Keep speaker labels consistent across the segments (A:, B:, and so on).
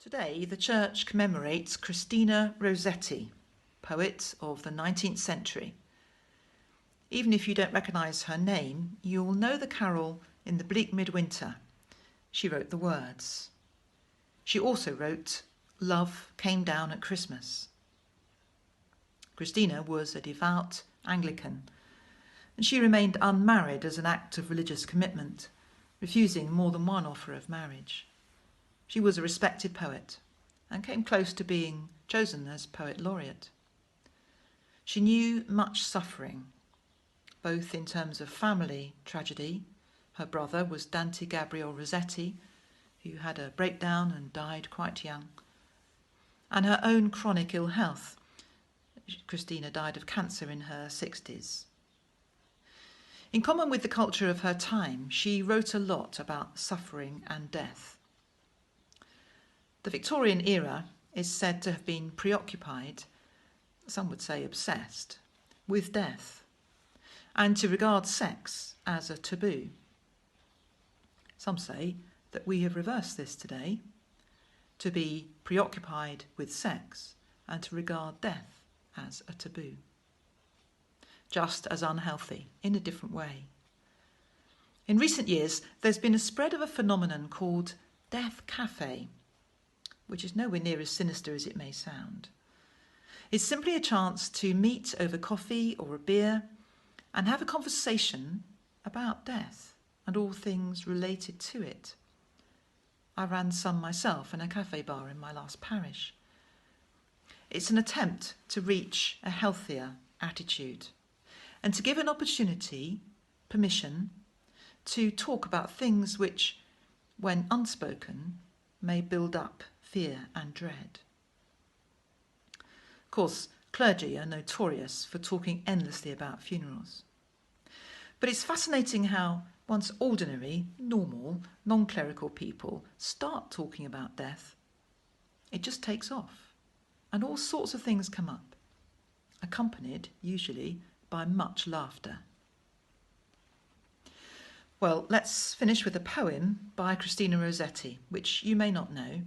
A: Today, the Church commemorates Christina Rossetti, poet of the 19th century. Even if you don't recognise her name, you'll know the carol In the Bleak Midwinter. She wrote the words. She also wrote Love Came Down at Christmas. Christina was a devout Anglican, and she remained unmarried as an act of religious commitment, refusing more than one offer of marriage. She was a respected poet and came close to being chosen as poet laureate. She knew much suffering, both in terms of family tragedy. Her brother was Dante Gabriel Rossetti, who had a breakdown and died quite young, and her own chronic ill health. Christina died of cancer in her 60s. In common with the culture of her time, she wrote a lot about suffering and death. The Victorian era is said to have been preoccupied, some would say obsessed, with death, and to regard sex as a taboo. Some say that we have reversed this today, to be preoccupied with sex and to regard death as a taboo. Just as unhealthy, in a different way. In recent years, there's been a spread of a phenomenon called Death Cafe, which is nowhere near as sinister as it may sound. It's simply a chance to meet over coffee or a beer and have a conversation about death and all things related to it. I ran some myself in a cafe bar in my last parish. It's an attempt to reach a healthier attitude and to give an opportunity, permission, to talk about things which, when unspoken, may build up fear and dread. Of course, clergy are notorious for talking endlessly about funerals. But it's fascinating how once ordinary, normal, non-clerical people start talking about death, it just takes off, and all sorts of things come up, accompanied, usually, by much laughter. Well, let's finish with a poem by Christina Rossetti, which you may not know,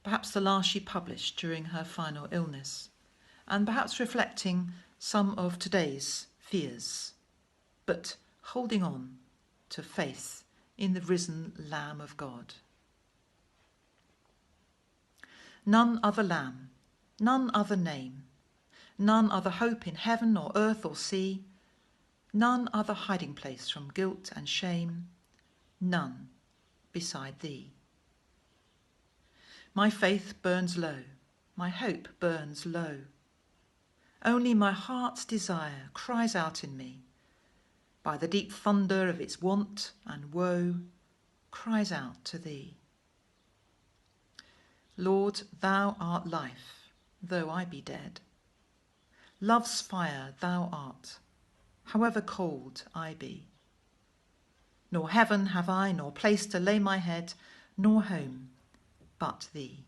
A: perhaps the last she published during her final illness, and perhaps reflecting some of today's fears, but holding on to faith in the risen Lamb of God. None other Lamb, none other name, none other hope in heaven or earth or sea, none other hiding place from guilt and shame, none beside thee. My faith burns low, my hope burns low. Only my heart's desire cries out in me, by the deep thunder of its want and woe, cries out to thee. Lord, thou art life, though I be dead. Love's fire thou art, however cold I be. Nor heaven have I, nor place to lay my head, nor home but thee.